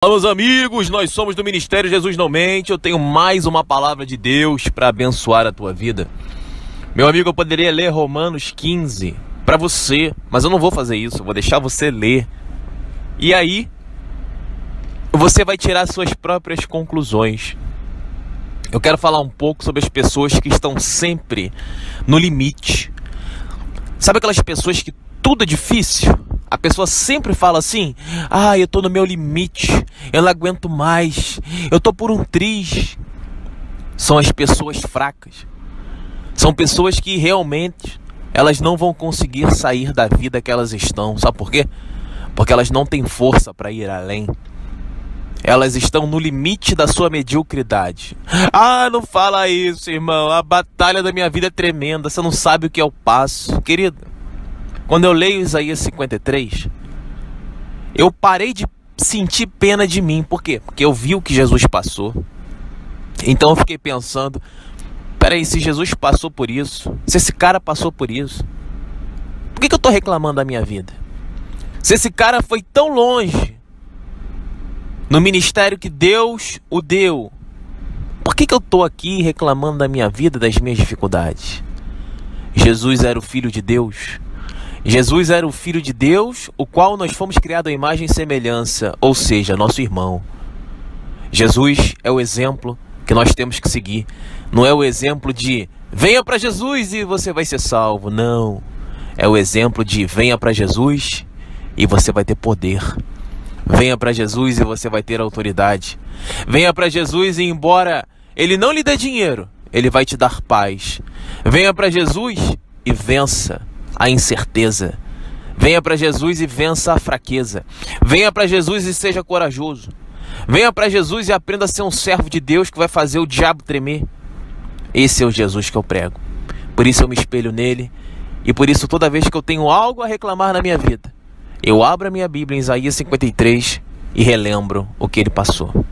Fala, meus amigos, nós somos do Ministério Jesus Não Mente. Eu tenho mais uma palavra de Deus para abençoar a tua vida. Meu amigo, eu poderia ler Romanos 15 para você, mas eu não vou fazer isso, eu vou deixar você ler. E aí, você vai tirar suas próprias conclusões. Eu quero falar um pouco sobre as pessoas que estão sempre no limite. Sabe aquelas pessoas que tudo é difícil? A pessoa sempre fala assim: eu tô no meu limite, eu não aguento mais, eu tô por um triz. São as pessoas fracas. São pessoas que realmente elas não vão conseguir sair da vida que elas estão. Sabe por quê? Porque elas não têm força para ir além. Elas estão no limite da sua mediocridade. Não fala isso, irmão. A batalha da minha vida é tremenda. Você não sabe o que eu passo. Querido, quando eu leio Isaías 53, eu parei de sentir pena de mim. Por quê? Porque eu vi o que Jesus passou. Então eu fiquei pensando: peraí, se Jesus passou por isso, se esse cara passou por isso, por que eu estou reclamando da minha vida? Se esse cara foi tão longe no ministério que Deus o deu, por que eu estou aqui reclamando da minha vida, das minhas dificuldades? Jesus era o Filho de Deus. Jesus era o Filho de Deus, o qual nós fomos criados à imagem e semelhança, ou seja, nosso irmão. Jesus é o exemplo que nós temos que seguir. Não é o exemplo de venha para Jesus e você vai ser salvo. Não. É o exemplo de venha para Jesus e você vai ter poder. Venha para Jesus e você vai ter autoridade. Venha para Jesus e embora Ele não lhe dê dinheiro, Ele vai te dar paz. Venha para Jesus e vença a incerteza. Venha para Jesus e vença a fraqueza. Venha para Jesus e seja corajoso. Venha para Jesus e aprenda a ser um servo de Deus que vai fazer o diabo tremer. Esse é o Jesus que eu prego. Por isso eu me espelho nele. E por isso toda vez que eu tenho algo a reclamar na minha vida, eu abro a minha Bíblia em Isaías 53 e relembro o que ele passou.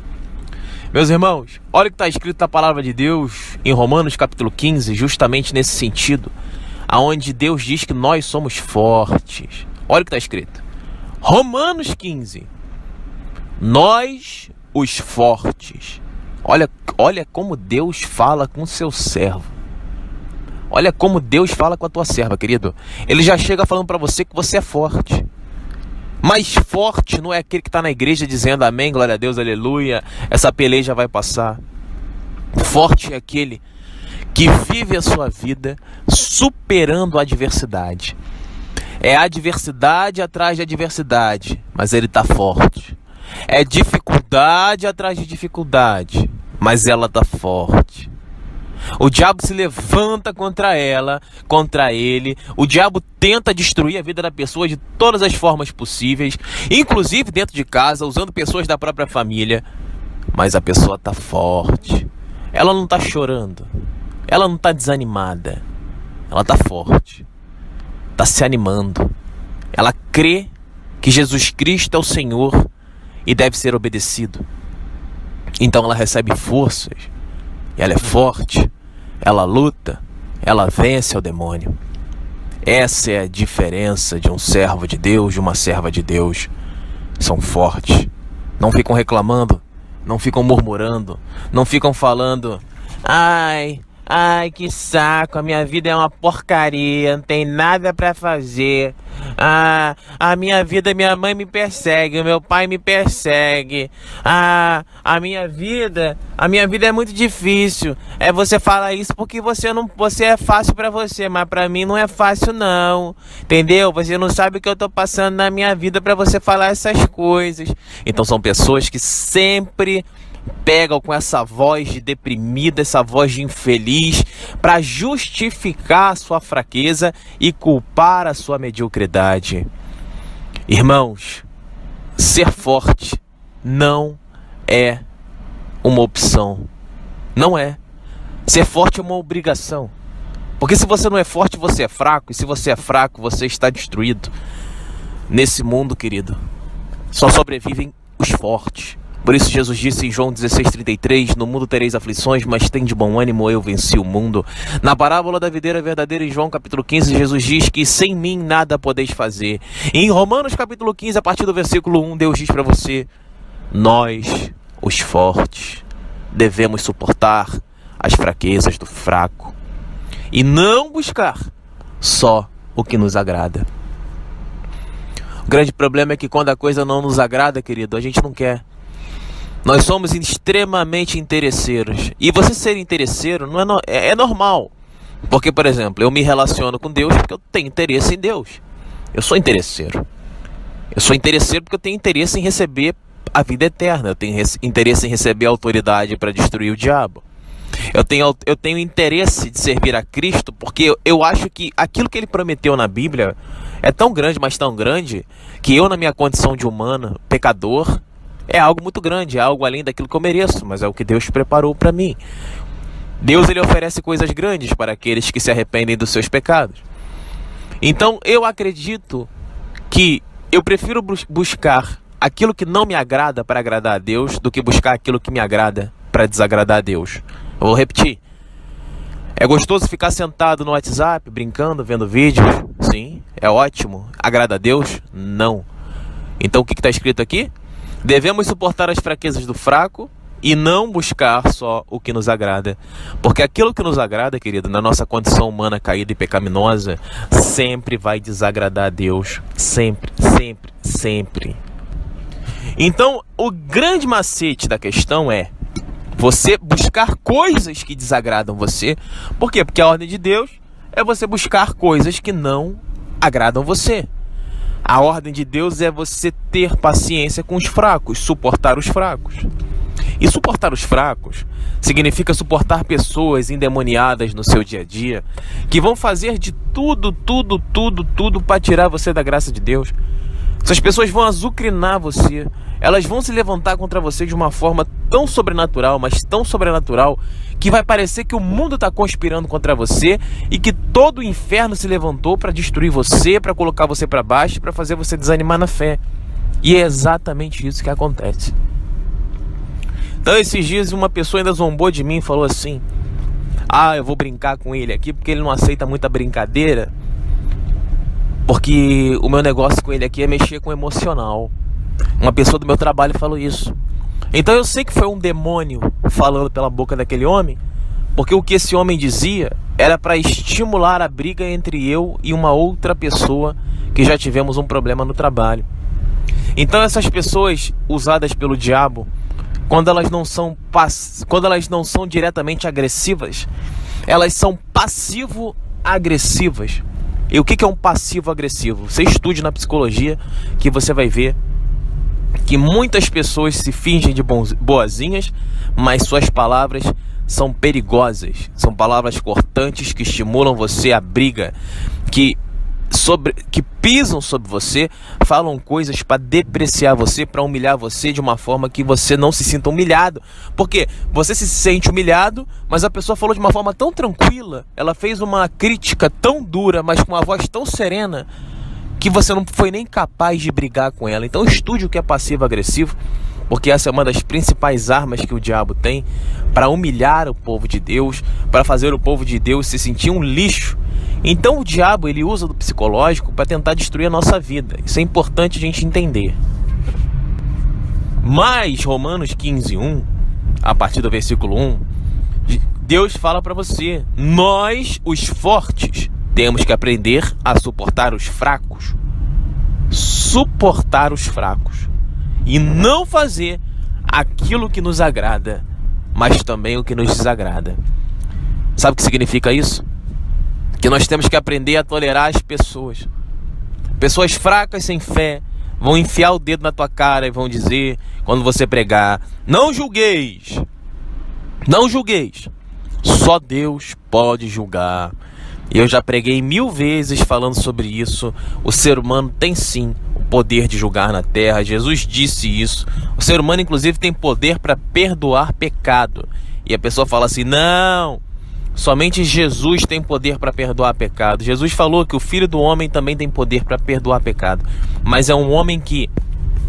Meus irmãos, olha o que está escrito na palavra de Deus em Romanos capítulo 15, justamente nesse sentido, aonde Deus diz que nós somos fortes. Olha o que está escrito. Romanos 15. Nós, os fortes. Olha como Deus fala com o seu servo. Olha como Deus fala com a tua serva, querido. Ele já chega falando para você que você é forte. Mas forte não é aquele que está na igreja dizendo amém, glória a Deus, aleluia, essa peleja vai passar. Forte é aquele que vive a sua vida superando a adversidade. É adversidade atrás de adversidade, mas ele está forte. É dificuldade atrás de dificuldade, mas ela está forte. O diabo se levanta contra ela, contra ele. O diabo tenta destruir a vida da pessoa de todas as formas possíveis, inclusive dentro de casa, usando pessoas da própria família. Mas a pessoa está forte. Ela não está chorando. Ela não está desanimada. Ela está forte. Está se animando. Ela crê que Jesus Cristo é o Senhor e deve ser obedecido. Então ela recebe forças. Ela é forte. Ela luta. Ela vence ao demônio. Essa é a diferença de um servo de Deus, de uma serva de Deus. São fortes. Não ficam reclamando. Não ficam murmurando. Não ficam falando: Ai, que saco, a minha vida é uma porcaria, não tem nada pra fazer. A minha vida, minha mãe me persegue, o meu pai me persegue. A minha vida é muito difícil. Você fala isso porque você é fácil pra você, mas pra mim não é fácil não. Entendeu? Você não sabe o que eu tô passando na minha vida pra você falar essas coisas. Então são pessoas que sempre pegam com essa voz de deprimida, essa voz de infeliz, para justificar a sua fraqueza e culpar a sua mediocridade. Irmãos, ser forte não é uma opção. Não é. Ser forte é uma obrigação. Porque se você não é forte, você é fraco. E se você é fraco, você está destruído. Nesse mundo, querido, só sobrevivem os fortes. Por isso Jesus disse em João 16:33, no mundo tereis aflições, mas tem de bom ânimo, eu venci o mundo. Na parábola da videira verdadeira, em João capítulo 15, Jesus diz que sem mim nada podeis fazer. E em Romanos capítulo 15, a partir do versículo 1, Deus diz para você: Nós, os fortes, devemos suportar as fraquezas do fraco e não buscar só o que nos agrada. O grande problema é que quando a coisa não nos agrada, querido, a gente não quer. Nós somos extremamente interesseiros. E você ser interesseiro não é normal. Porque, por exemplo, eu me relaciono com Deus porque eu tenho interesse em Deus. Eu sou interesseiro. Eu sou interesseiro porque eu tenho interesse em receber a vida eterna. Eu tenho interesse em receber a autoridade para destruir o diabo. Eu tenho interesse de servir a Cristo porque eu acho que aquilo que ele prometeu na Bíblia é tão grande, mas tão grande, que eu, na minha condição de humano, pecador, é algo muito grande, é algo além daquilo que eu mereço, mas é o que Deus preparou para mim. Deus, ele oferece coisas grandes para aqueles que se arrependem dos seus pecados. Então eu acredito que eu prefiro buscar aquilo que não me agrada para agradar a Deus do que buscar aquilo que me agrada para desagradar a Deus. Eu vou repetir. É gostoso ficar sentado no WhatsApp, brincando, vendo vídeos? Sim. É ótimo. Agrada a Deus? Não. Então o que está escrito aqui? Devemos suportar as fraquezas do fraco e não buscar só o que nos agrada. Porque aquilo que nos agrada, querido, na nossa condição humana caída e pecaminosa, sempre vai desagradar a Deus. Sempre, sempre, sempre. Então, o grande macete da questão é você buscar coisas que desagradam você. Por quê? Porque a ordem de Deus é você buscar coisas que não agradam você. A ordem de Deus é você ter paciência com os fracos, suportar os fracos. E suportar os fracos significa suportar pessoas endemoniadas no seu dia a dia, que vão fazer de tudo para tirar você da graça de Deus. Essas pessoas vão azucrinar você. Elas vão se levantar contra você de uma forma tão sobrenatural, mas tão sobrenatural, que vai parecer que o mundo está conspirando contra você e que todo o inferno se levantou para destruir você, para colocar você para baixo, para fazer você desanimar na fé. E é exatamente isso que acontece. Então, esses dias uma pessoa ainda zombou de mim e falou assim: eu vou brincar com ele aqui porque ele não aceita muita brincadeira, porque o meu negócio com ele aqui é mexer com o emocional. Uma pessoa do meu trabalho falou isso. Então eu sei que foi um demônio falando pela boca daquele homem, porque o que esse homem dizia era para estimular a briga entre eu e uma outra pessoa que já tivemos um problema no trabalho. Então essas pessoas usadas pelo diabo, quando elas não são diretamente agressivas, elas são passivo-agressivas. E o que é um passivo-agressivo? Você estude na psicologia que você vai ver que muitas pessoas se fingem de boazinhas, mas suas palavras são perigosas. São palavras cortantes que estimulam você à briga, que pisam sobre você, falam coisas para depreciar você, para humilhar você de uma forma que você não se sinta humilhado. Porque você se sente humilhado, mas a pessoa falou de uma forma tão tranquila, ela fez uma crítica tão dura, mas com uma voz tão serena, que você não foi nem capaz de brigar com ela. Então estude o que é passivo-agressivo, porque essa é uma das principais armas que o diabo tem para humilhar o povo de Deus, para fazer o povo de Deus se sentir um lixo. Então o diabo, ele usa do psicológico para tentar destruir a nossa vida. Isso é importante a gente entender. Mas Romanos 15:1, a partir do versículo 1, Deus fala para você: nós, os fortes, temos que aprender a suportar os fracos. Suportar os fracos. E não fazer aquilo que nos agrada, mas também o que nos desagrada. Sabe o que significa isso? Que nós temos que aprender a tolerar as pessoas. Pessoas fracas, sem fé, vão enfiar o dedo na tua cara e vão dizer, quando você pregar: não julgueis. Não julgueis. Só Deus pode julgar. Eu já preguei 1000 vezes falando sobre isso. O ser humano tem sim o poder de julgar na terra. Jesus disse isso. O ser humano inclusive tem poder para perdoar pecado. E a pessoa fala assim: não, somente Jesus tem poder para perdoar pecado. Jesus falou que o Filho do Homem também tem poder para perdoar pecado, mas é um homem que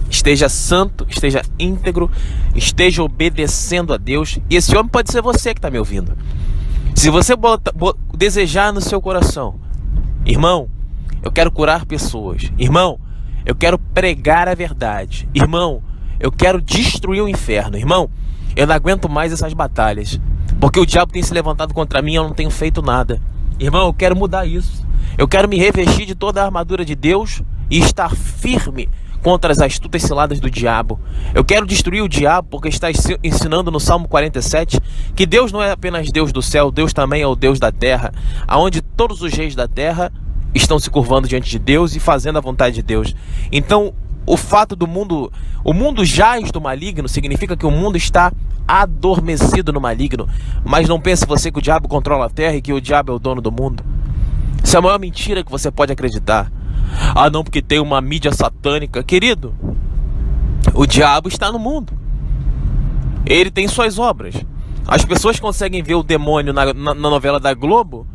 esteja santo, esteja íntegro, esteja obedecendo a Deus. E esse homem pode ser você que está me ouvindo. Se você desejar no seu coração: irmão, eu quero curar pessoas. Irmão, eu quero pregar a verdade. Irmão, Eu quero destruir o inferno. Irmão, eu não aguento mais essas batalhas, porque o diabo tem se levantado contra mim e eu não tenho feito nada. Irmão, eu quero mudar isso. Eu quero me revestir de toda a armadura de Deus e estar firme contra as astutas ciladas do diabo. Eu quero destruir o diabo, porque está ensinando no Salmo 47 que Deus não é apenas Deus do céu, Deus também é o Deus da terra, aonde todos os reis da terra estão se curvando diante de Deus e fazendo a vontade de Deus. Então, o fato do mundo, o mundo jaz do maligno, significa que o mundo está adormecido no maligno. Mas não pense você que o diabo controla a terra e que o diabo é o dono do mundo. Isso é a maior mentira que você pode acreditar. Ah, não, porque tem uma mídia satânica. Querido, o diabo está no mundo. Ele tem suas obras. As pessoas conseguem ver o demônio na novela da Globo,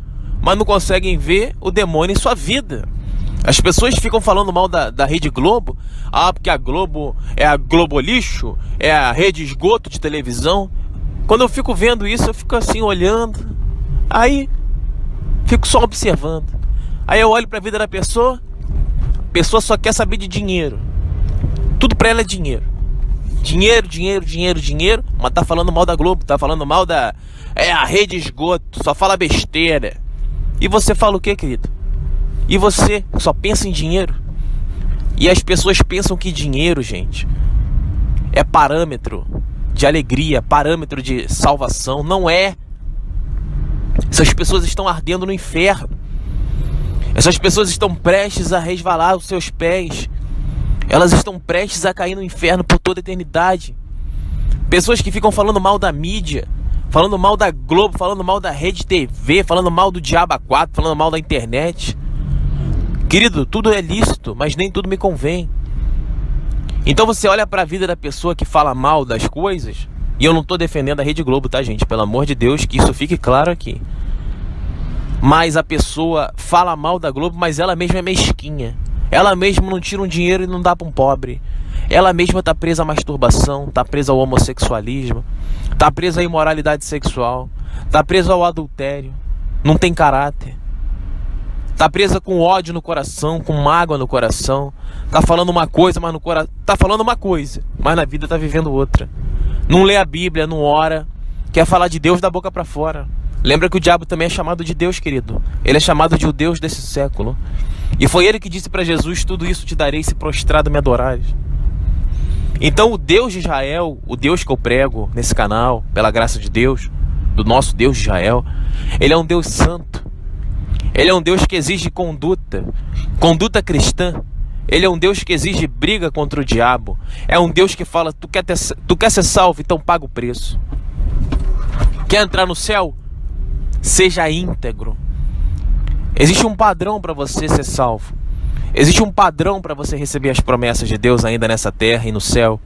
mas não conseguem ver o demônio em sua vida. As pessoas ficam falando mal da Rede Globo. Ah, porque a Globo é a Globo lixo, é a rede esgoto de televisão. Quando eu fico vendo isso, eu fico assim olhando. Aí, fico só observando. Aí eu olho para a vida da pessoa. A pessoa só quer saber de dinheiro. Tudo para ela é dinheiro. Dinheiro, dinheiro, dinheiro, dinheiro. Mas tá falando mal da Globo, tá falando mal da... É a rede esgoto, só fala besteira. E você fala o quê, querido? E você só pensa em dinheiro? E as pessoas pensam que dinheiro, gente, é parâmetro de alegria, parâmetro de salvação. Não é. Essas pessoas estão ardendo no inferno. Essas pessoas estão prestes a resvalar aos seus pés. Elas estão prestes a cair no inferno por toda a eternidade. Pessoas que ficam falando mal da mídia, falando mal da Globo, falando mal da Rede TV, falando mal do Diabo 4, falando mal da internet. Querido, tudo é lícito, mas nem tudo me convém. Então você olha para a vida da pessoa que fala mal das coisas, e eu não estou defendendo a Rede Globo, tá, gente? Pelo amor de Deus, que isso fique claro aqui. Mas a pessoa fala mal da Globo, mas ela mesma é mesquinha. Ela mesma não tira um dinheiro e não dá para um pobre. Ela mesma está presa à masturbação, está presa ao homossexualismo, está presa à imoralidade sexual, está presa ao adultério, não tem caráter. Tá presa com ódio no coração, com mágoa no coração. Tá falando uma coisa, mas no coração tá falando uma coisa, mas na vida tá vivendo outra. Não lê a Bíblia, não ora, quer falar de Deus da boca para fora. Lembra que o diabo também é chamado de Deus, querido. Ele é chamado de o Deus desse século. E foi ele que disse para Jesus: tudo isso te darei se prostrado me adorares. Então o Deus de Israel, o Deus que eu prego nesse canal, pela graça de Deus, do nosso Deus de Israel, ele é um Deus santo. Ele é um Deus que exige conduta cristã. Ele é um Deus que exige briga contra o diabo. É um Deus que fala: tu quer ser salvo, então paga o preço. Quer entrar no céu? Seja íntegro. Existe um padrão para você ser salvo. Existe um padrão para você receber as promessas de Deus ainda nessa terra e no céu.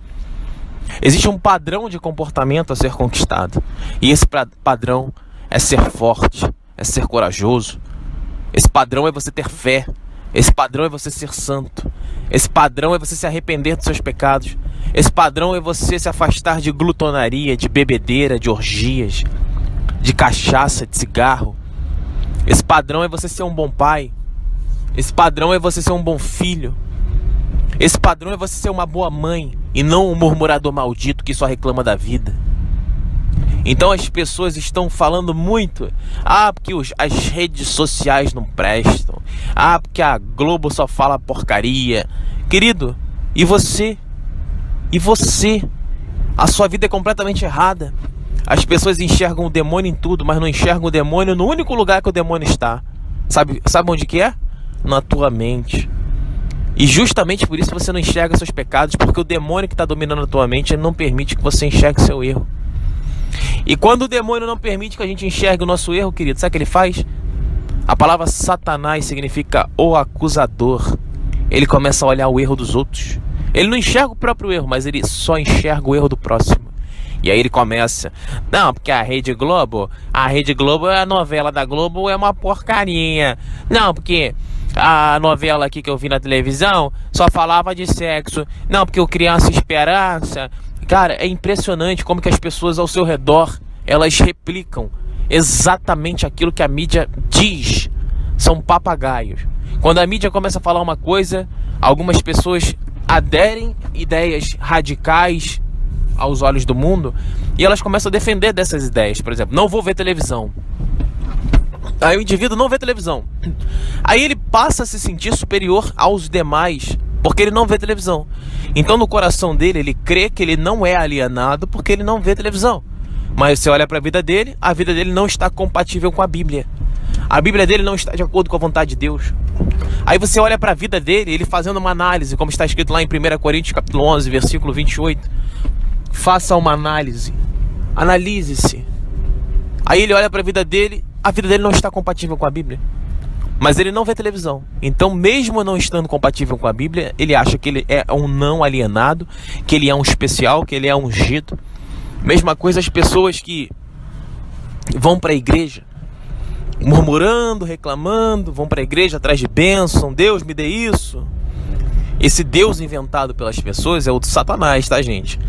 Existe um padrão de comportamento a ser conquistado. E esse padrão é ser forte, é ser corajoso. Esse padrão é você ter fé. Esse padrão é você ser santo. Esse padrão é você se arrepender dos seus pecados. Esse padrão é você se afastar de glutonaria, de bebedeira, de orgias, de cachaça, de cigarro. Esse padrão é você ser um bom pai. Esse padrão é você ser um bom filho. Esse padrão é você ser uma boa mãe e não um murmurador maldito que só reclama da vida. Então as pessoas estão falando muito: ah, porque as redes sociais não prestam. Ah, porque a Globo só fala porcaria. Querido, e você? E você? A sua vida é completamente errada. As pessoas enxergam o demônio em tudo, mas não enxergam o demônio no único lugar que o demônio está. Sabe onde que é? Na tua mente. E justamente por isso você não enxerga seus pecados, porque o demônio que está dominando a tua mente, ele não permite que você enxergue seu erro. E quando o demônio não permite que a gente enxergue o nosso erro, querido, sabe o que ele faz? A palavra Satanás significa o acusador. Ele começa a olhar o erro dos outros. Ele não enxerga o próprio erro, mas ele só enxerga o erro do próximo. E aí ele começa: não, porque a Rede Globo, a novela da Globo é uma porcaria. Não, porque a novela aqui que eu vi na televisão só falava de sexo. Não, porque o Criança Esperança. Cara, é impressionante como que as pessoas ao seu redor, elas replicam exatamente aquilo que a mídia diz. São papagaios. Quando a mídia começa a falar uma coisa, algumas pessoas aderem ideias radicais aos olhos do mundo e elas começam a defender dessas ideias. Por exemplo, não vou ver televisão. Aí o indivíduo não vê televisão. Aí ele passa a se sentir superior aos demais porque ele não vê televisão. Então no coração dele ele crê que ele não é alienado porque ele não vê televisão. Mas você olha para a vida dele não está compatível com a Bíblia. A Bíblia dele não está de acordo com a vontade de Deus. Aí você olha para a vida dele, ele fazendo uma análise, como está escrito lá em 1 Coríntios capítulo 11, versículo 28. Faça uma análise. Analise-se. Aí ele olha para a vida dele não está compatível com a Bíblia. Mas ele não vê televisão. Então, mesmo não estando compatível com a Bíblia, ele acha que ele é um não alienado, que ele é um especial, que ele é ungido. Mesma coisa as pessoas que vão para a igreja, murmurando, reclamando, vão para a igreja atrás de bênção, Deus me dê isso. Esse Deus inventado pelas pessoas é o de Satanás, tá, gente?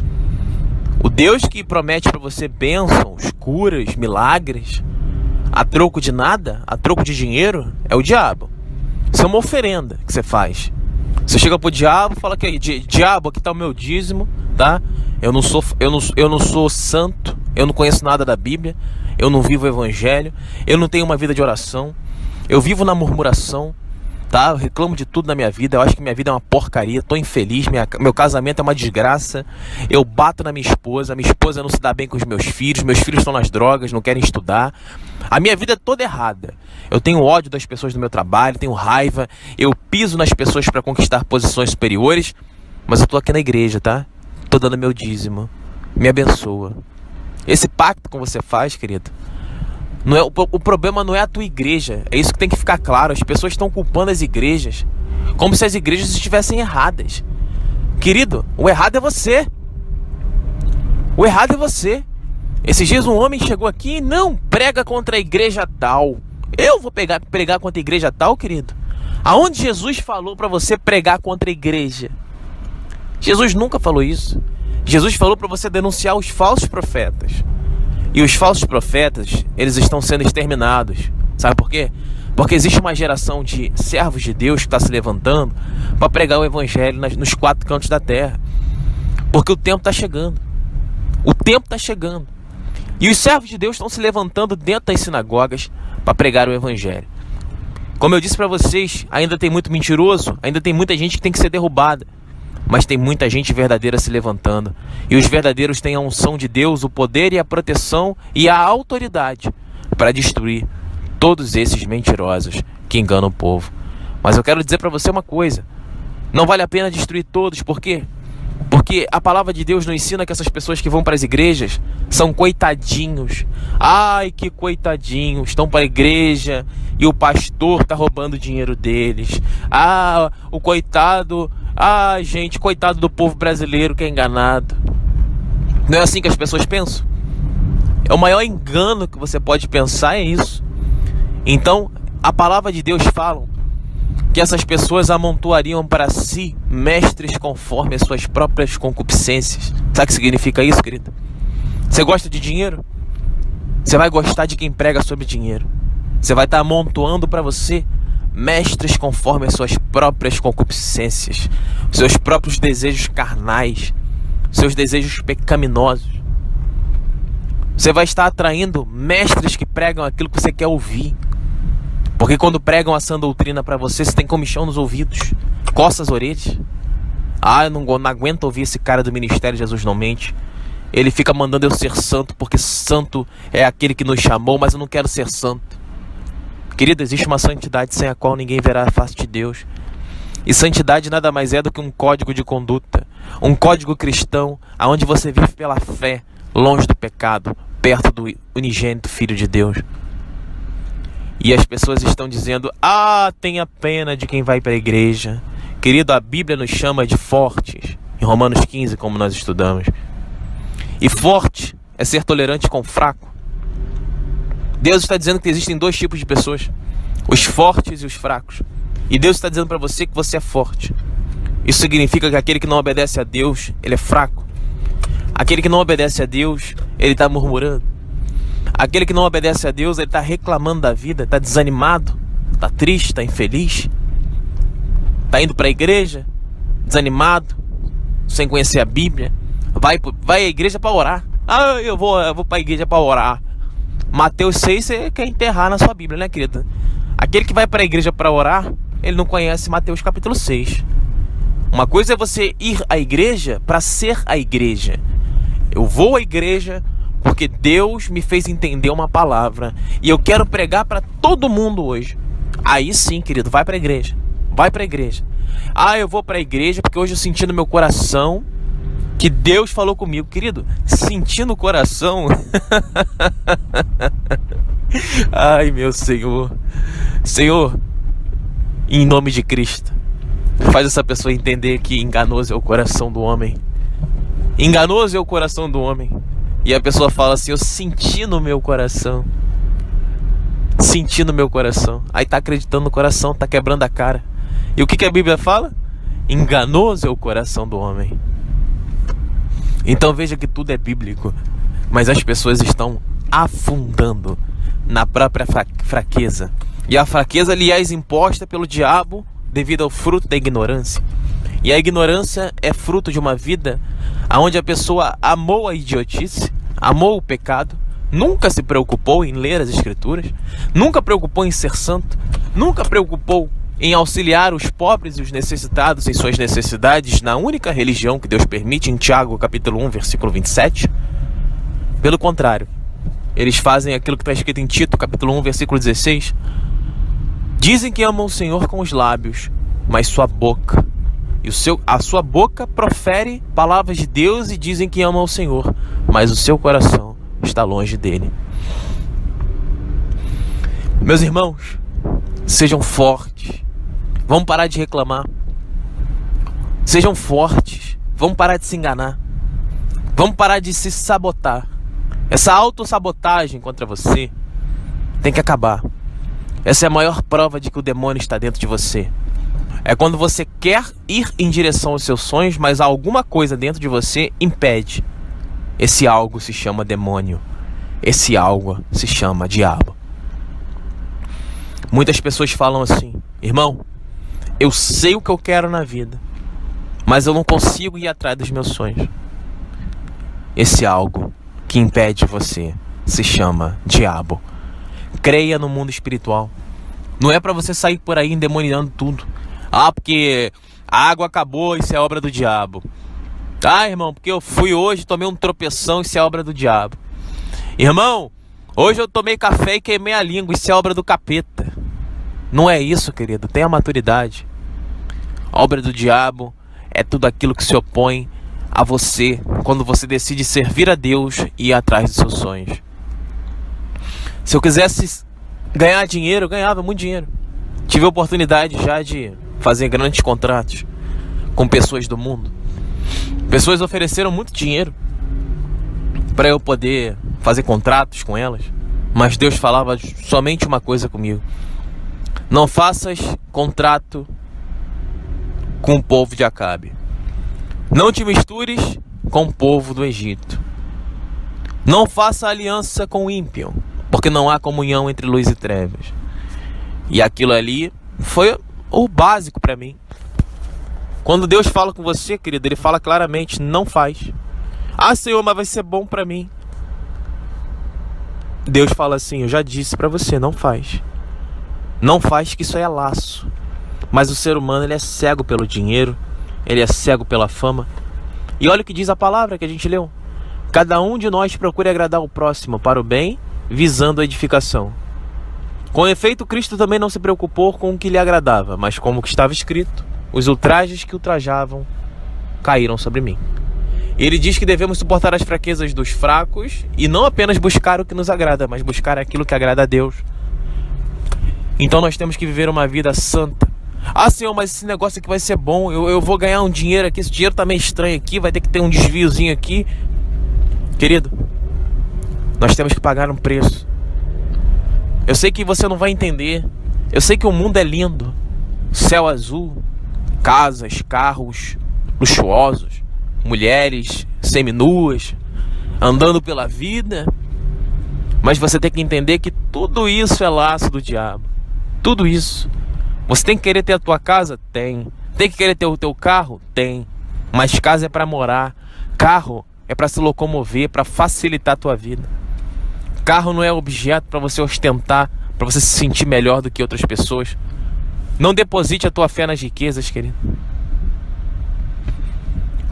O Deus que promete para você bênçãos, curas, milagres, a troco de nada, a troco de dinheiro, é o diabo. Isso é uma oferenda que você faz. Você chega pro diabo e fala que diabo, aqui tá o meu dízimo, tá? Eu não sou santo, eu não conheço nada da Bíblia, eu não vivo o evangelho, eu não tenho uma vida de oração, eu vivo na murmuração, tá? Eu reclamo de tudo na minha vida, eu acho que minha vida é uma porcaria, tô infeliz, meu casamento é uma desgraça, eu bato na minha esposa não se dá bem com os meus filhos estão nas drogas, não querem estudar, a minha vida é toda errada, eu tenho ódio das pessoas do meu trabalho, tenho raiva, eu piso nas pessoas para conquistar posições superiores, mas eu tô aqui na igreja, tá? Tô dando meu dízimo, me abençoa. Esse pacto que você faz, querido, não é, o problema não é a tua igreja. É isso que tem que ficar claro. As pessoas estão culpando as igrejas como se as igrejas estivessem erradas. Querido, o errado é você. O errado é você. Esses dias um homem chegou aqui e não prega contra a igreja tal. Eu vou pregar contra a igreja tal, querido? Aonde Jesus falou para você pregar contra a igreja? Jesus nunca falou isso. Jesus falou para você denunciar os falsos profetas. E os falsos profetas, eles estão sendo exterminados. Sabe por quê? Porque existe uma geração de servos de Deus que está se levantando para pregar o evangelho nos 4 cantos da terra. Porque o tempo está chegando. O tempo está chegando. E os servos de Deus estão se levantando dentro das sinagogas para pregar o evangelho. Como eu disse para vocês, ainda tem muito mentiroso, ainda tem muita gente que tem que ser derrubada. Mas tem muita gente verdadeira se levantando. E os verdadeiros têm a unção de Deus, o poder e a proteção e a autoridade para destruir todos esses mentirosos que enganam o povo. Mas eu quero dizer para você uma coisa. Não vale a pena destruir todos. Por quê? Porque a palavra de Deus nos ensina que essas pessoas que vão para as igrejas são coitadinhos. Ai, que coitadinhos. Estão para a igreja e o pastor está roubando o dinheiro deles. Ah, o coitado... Ah, gente, coitado do povo brasileiro que é enganado. Não é assim que as pessoas pensam? É o maior engano que você pode pensar, é isso. Então, a palavra de Deus fala que essas pessoas amontoariam para si mestres conforme as suas próprias concupiscências. Sabe o que significa isso, querido? Você gosta de dinheiro? Você vai gostar de quem prega sobre dinheiro. Você vai estar amontoando para você mestres conforme as suas próprias concupiscências, seus próprios desejos carnais, seus desejos pecaminosos. Você vai estar atraindo mestres que pregam aquilo que você quer ouvir. Porque quando pregam a sã doutrina para você, você tem comichão nos ouvidos, coça as orelhas. Ah, eu não aguento ouvir esse cara do Ministério Jesus Não Mente. Ele fica mandando eu ser santo, porque santo é aquele que nos chamou, mas eu não quero ser santo. Querido, existe uma santidade sem a qual ninguém verá a face de Deus. E santidade nada mais é do que um código de conduta, um código cristão, onde você vive pela fé, longe do pecado, perto do unigênito Filho de Deus. E as pessoas estão dizendo, ah, tenha pena de quem vai para a igreja. Querido, a Bíblia nos chama de fortes, em Romanos 15, como nós estudamos. E forte é ser tolerante com o fraco. Deus está dizendo que existem 2 tipos de pessoas, os fortes e os fracos. E Deus está dizendo para você que você é forte. Isso significa que aquele que não obedece a Deus, ele é fraco. Aquele que não obedece a Deus, ele está murmurando. Aquele que não obedece a Deus, ele está reclamando da vida, está desanimado, está triste, está infeliz. Está indo para a igreja, desanimado, sem conhecer a Bíblia, vai à igreja para orar. Eu vou para a igreja para orar. Mateus 6 você quer enterrar na sua Bíblia, né, querido? Aquele que vai para a igreja para orar, ele não conhece Mateus capítulo 6. Uma coisa é você ir à igreja para ser a igreja. Eu vou à igreja porque Deus me fez entender uma palavra e eu quero pregar para todo mundo hoje. Aí sim, querido, vai para a igreja. Vai para a igreja. Eu vou para a igreja porque hoje eu senti no meu coração que Deus falou comigo. Querido, senti no coração. Ai, meu Senhor. Senhor, em nome de Cristo, faz essa pessoa entender que enganoso é o coração do homem. Enganoso é o coração do homem. E a pessoa fala assim: eu senti no meu coração. Senti no meu coração. Aí tá acreditando no coração, tá quebrando a cara. E o que a Bíblia fala? Enganoso é o coração do homem. Então veja que tudo é bíblico, mas as pessoas estão afundando na própria fraqueza. E a fraqueza, aliás, imposta pelo diabo devido ao fruto da ignorância. E a ignorância é fruto de uma vida onde a pessoa amou a idiotice, amou o pecado, nunca se preocupou em ler as escrituras, nunca preocupou em ser santo, nunca preocupou em auxiliar os pobres e os necessitados em suas necessidades na única religião que Deus permite, em Tiago capítulo 1, versículo 27. Pelo contrário, eles fazem aquilo que está escrito em Tito capítulo 1, versículo 16. Dizem que amam o Senhor com os lábios, mas sua boca, a sua boca profere palavras de Deus e dizem que amam o Senhor, mas o seu coração está longe dele. Meus irmãos, sejam fortes. Vamos parar de reclamar. Sejam fortes. Vamos parar de se enganar. Vamos parar de se sabotar. Essa autossabotagem contra você tem que acabar. Essa é a maior prova de que o demônio está dentro de você. É quando você quer ir em direção aos seus sonhos, mas alguma coisa dentro de você impede. Esse algo se chama demônio. Esse algo se chama diabo. Muitas pessoas falam assim: irmão, eu sei o que eu quero na vida, mas eu não consigo ir atrás dos meus sonhos. Esse algo que impede você se chama diabo. Creia no mundo espiritual. Não é para você sair por aí endemoniando tudo. Porque a água acabou, isso é obra do diabo. Irmão, porque eu fui hoje, tomei um tropeção, isso é obra do diabo. Irmão, hoje eu tomei café e queimei a língua, isso é obra do capeta. Não é isso, querido, tenha maturidade. A obra do diabo é tudo aquilo que se opõe a você quando você decide servir a Deus e ir atrás dos seus sonhos. Se eu quisesse ganhar dinheiro, eu ganhava muito dinheiro. Tive a oportunidade já de fazer grandes contratos com pessoas do mundo. Pessoas ofereceram muito dinheiro para eu poder fazer contratos com elas, mas Deus falava somente uma coisa comigo: não faças contrato com o povo de Acabe. Não te mistures com o povo do Egito. Não faça aliança com o ímpio, porque não há comunhão entre luz e trevas. E aquilo ali foi o básico para mim. Quando Deus fala com você, querido, Ele fala claramente: não faz. Senhor, mas vai ser bom para mim. Deus fala assim: eu já disse para você, não faz. Não faz, que isso aí é laço. Mas o ser humano, ele é cego pelo dinheiro, ele é cego pela fama. E olha o que diz a palavra que a gente leu: cada um de nós procure agradar o próximo para o bem, visando a edificação. Com efeito, Cristo também não se preocupou com o que lhe agradava, mas como que estava escrito: os ultrajes que ultrajavam caíram sobre mim. Ele diz que devemos suportar as fraquezas dos fracos e não apenas buscar o que nos agrada, mas buscar aquilo que agrada a Deus. Então nós temos que viver uma vida santa. Senhor, mas esse negócio aqui vai ser bom, eu vou ganhar um dinheiro aqui, esse dinheiro tá meio estranho aqui, vai ter que ter um desviozinho aqui. Querido, nós temos que pagar um preço. Eu sei que você não vai entender. Eu sei que o mundo é lindo, céu azul, casas, carros luxuosos, mulheres seminuas, andando pela vida. Mas você tem que entender que tudo isso é laço do diabo. Tudo isso. Você tem que querer ter a tua casa? Tem. Tem que querer ter o teu carro? Tem. Mas casa é para morar. Carro é para se locomover, para facilitar a tua vida. Carro não é objeto para você ostentar, para você se sentir melhor do que outras pessoas. Não deposite a tua fé nas riquezas, querido.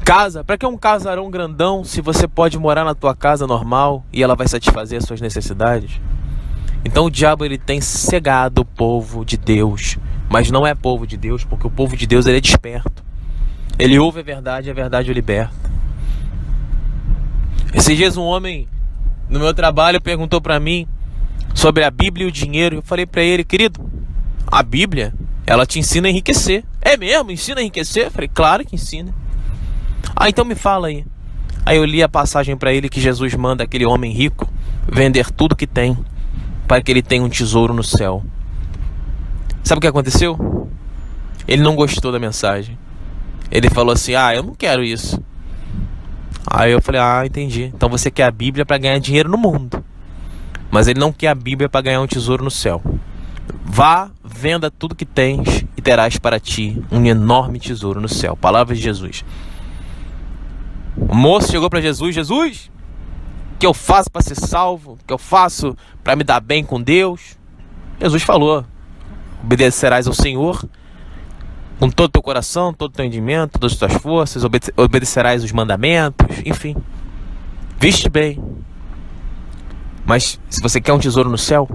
Casa, para que um casarão grandão se você pode morar na tua casa normal e ela vai satisfazer as suas necessidades? Então o diabo ele tem cegado o povo de Deus, mas não é povo de Deus, porque o povo de Deus ele é desperto. Ele ouve a verdade e a verdade o liberta. Esses dias um homem no meu trabalho perguntou para mim sobre a Bíblia e o dinheiro. Eu falei para ele, querido, a Bíblia ela te ensina a enriquecer. É mesmo? Ensina a enriquecer? Eu falei, claro que ensina. Ah, então me fala aí. Aí eu li a passagem para ele que Jesus manda aquele homem rico vender tudo que tem para que ele tenha um tesouro no céu. Sabe o que aconteceu? Ele não gostou da mensagem. Ele falou assim, eu não quero isso. Aí eu falei, entendi. Então você quer a Bíblia para ganhar dinheiro no mundo, mas ele não quer a Bíblia para ganhar um tesouro no céu. Vá, venda tudo que tens e terás para ti um enorme tesouro no céu. Palavras de Jesus. O moço chegou para Jesus, Jesus, o que eu faço para ser salvo? O que eu faço para me dar bem com Deus? Jesus falou, obedecerás ao Senhor com todo o teu coração, todo o teu entendimento, todas as tuas forças, obedecerás os mandamentos, enfim. Viste bem. Mas se você quer um tesouro no céu,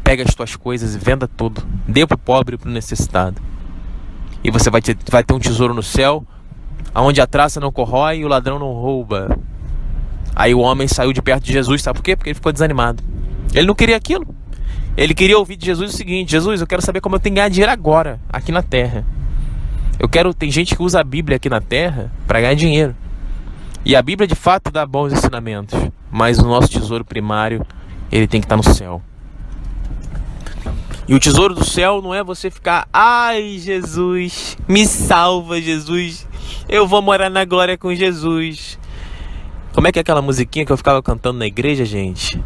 pega as tuas coisas e venda tudo. Dê para o pobre e para o necessitado. E você vai ter um tesouro no céu, onde a traça não corrói e o ladrão não rouba. Aí o homem saiu de perto de Jesus, sabe por quê? Porque ele ficou desanimado. Ele não queria aquilo. Ele queria ouvir de Jesus o seguinte, Jesus, eu quero saber como eu tenho que ganhar dinheiro agora, aqui na terra. Tem gente que usa a Bíblia aqui na terra para ganhar dinheiro. E a Bíblia de fato dá bons ensinamentos, mas o nosso tesouro primário, ele tem que estar no céu. E o tesouro do céu não é você ficar, ai Jesus, me salva Jesus, eu vou morar na glória com Jesus. Como é que é aquela musiquinha que eu ficava cantando na igreja, gente?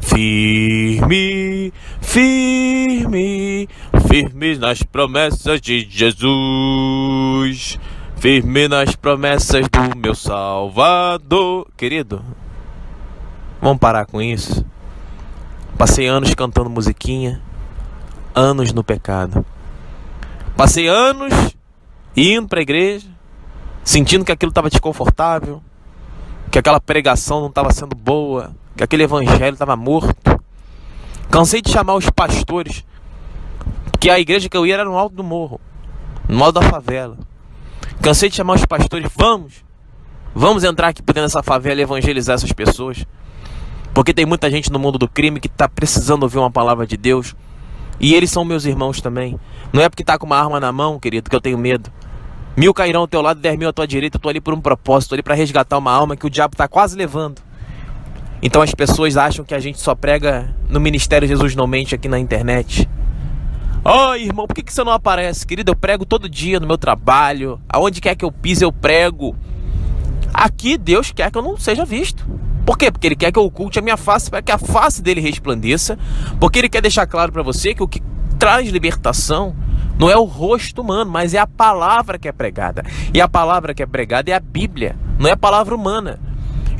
Firme, firme, firme nas promessas de Jesus, firme nas promessas do meu Salvador. Querido, vamos parar com isso. Passei anos cantando musiquinha, anos no pecado. Passei anos indo para a igreja, sentindo que aquilo estava desconfortável, que aquela pregação não estava sendo boa, que aquele evangelho estava morto. Cansei de chamar os pastores, porque a igreja que eu ia era no alto do morro, no alto da favela. Cansei de chamar os pastores, vamos entrar aqui por dentro dessa favela e evangelizar essas pessoas, porque tem muita gente no mundo do crime que está precisando ouvir uma palavra de Deus, e eles são meus irmãos também. Não é porque está com uma arma na mão, querido, que eu tenho medo. 1000 cairão ao teu lado, 10.000 à tua direita. Eu estou ali por um propósito, estou ali para resgatar uma alma que o diabo está quase levando. Então as pessoas acham que a gente só prega no Ministério Jesus Não Mente aqui na internet. Irmão, por que você não aparece? Querido, eu prego todo dia no meu trabalho, aonde quer que eu pise eu prego. Aqui Deus quer que eu não seja visto. Por quê? Porque Ele quer que eu oculte a minha face, para que a face dele resplandeça. Porque Ele quer deixar claro para você que o que traz libertação não é o rosto humano, mas é a palavra que é pregada. E a palavra que é pregada é a Bíblia, não é a palavra humana.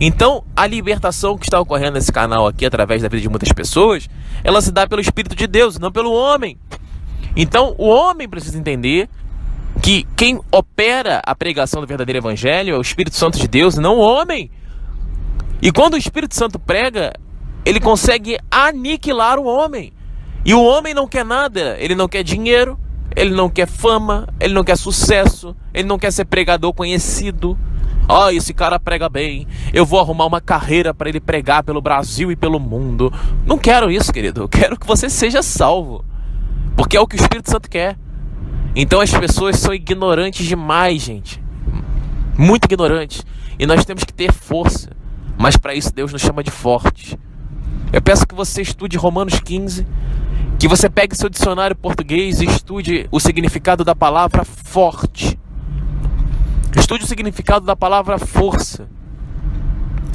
Então, a libertação que está ocorrendo nesse canal aqui, através da vida de muitas pessoas, ela se dá pelo Espírito de Deus, não pelo homem. Então, o homem precisa entender que quem opera a pregação do verdadeiro evangelho é o Espírito Santo de Deus, não o homem. E quando o Espírito Santo prega, ele consegue aniquilar o homem. E o homem não quer nada, ele não quer dinheiro, ele não quer fama, ele não quer sucesso, ele não quer ser pregador conhecido. Esse cara prega bem, eu vou arrumar uma carreira para ele pregar pelo Brasil e pelo mundo. Não quero isso, querido, eu quero que você seja salvo, porque é o que o Espírito Santo quer. Então as pessoas são ignorantes demais, gente, muito ignorantes, e nós temos que ter força, mas para isso Deus nos chama de fortes. Eu peço que você estude Romanos 15, que você pegue seu dicionário português e estude o significado da palavra forte. Estude o significado da palavra força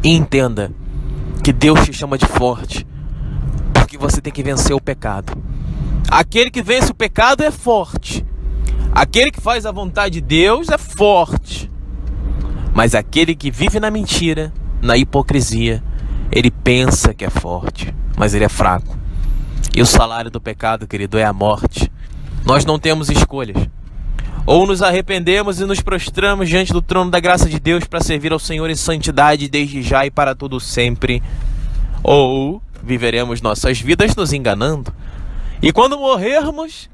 e entenda que Deus te chama de forte, porque você tem que vencer o pecado. Aquele que vence o pecado é forte. Aquele que faz a vontade de Deus é forte. Mas aquele que vive na mentira, na hipocrisia, ele pensa que é forte, mas ele é fraco. E o salário do pecado, querido, é a morte. Nós não temos escolhas. Ou nos arrependemos e nos prostramos diante do trono da graça de Deus para servir ao Senhor em santidade desde já e para todo sempre. Ou viveremos nossas vidas nos enganando. E quando morrermos,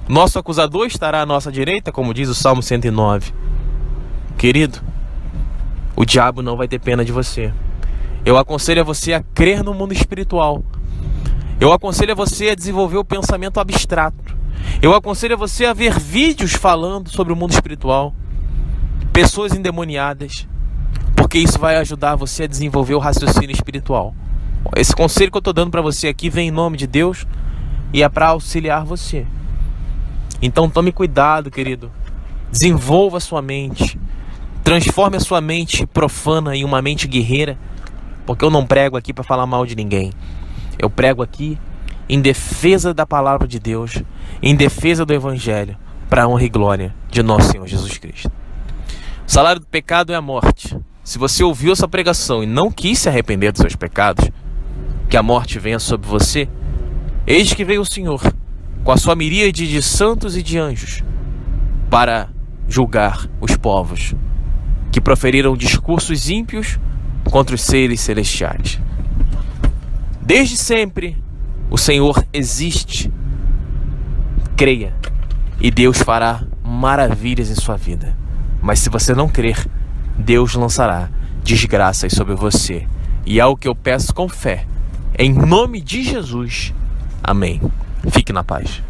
nosso acusador estará à nossa direita, como diz o Salmo 109. Querido, o diabo não vai ter pena de você. Eu aconselho a você a crer no mundo espiritual. Eu aconselho a você a desenvolver o pensamento abstrato. Eu aconselho a você a ver vídeos falando sobre o mundo espiritual, pessoas endemoniadas, porque isso vai ajudar você a desenvolver o raciocínio espiritual. Esse conselho que eu estou dando para você aqui vem em nome de Deus e é para auxiliar você. Então tome cuidado, querido. Desenvolva a sua mente. Transforme a sua mente profana em uma mente guerreira, porque eu não prego aqui para falar mal de ninguém. Eu prego aqui em defesa da palavra de Deus, em defesa do Evangelho, para a honra e glória de nosso Senhor Jesus Cristo. O salário do pecado é a morte. Se você ouviu essa pregação e não quis se arrepender dos seus pecados, que a morte venha sobre você, eis que veio o Senhor, com a sua miríade de santos e de anjos, para julgar os povos que proferiram discursos ímpios contra os seres celestiais. Desde sempre, o Senhor existe. Creia, e Deus fará maravilhas em sua vida. Mas se você não crer, Deus lançará desgraças sobre você. E é o que eu peço com fé, em nome de Jesus. Amém. Fique na paz.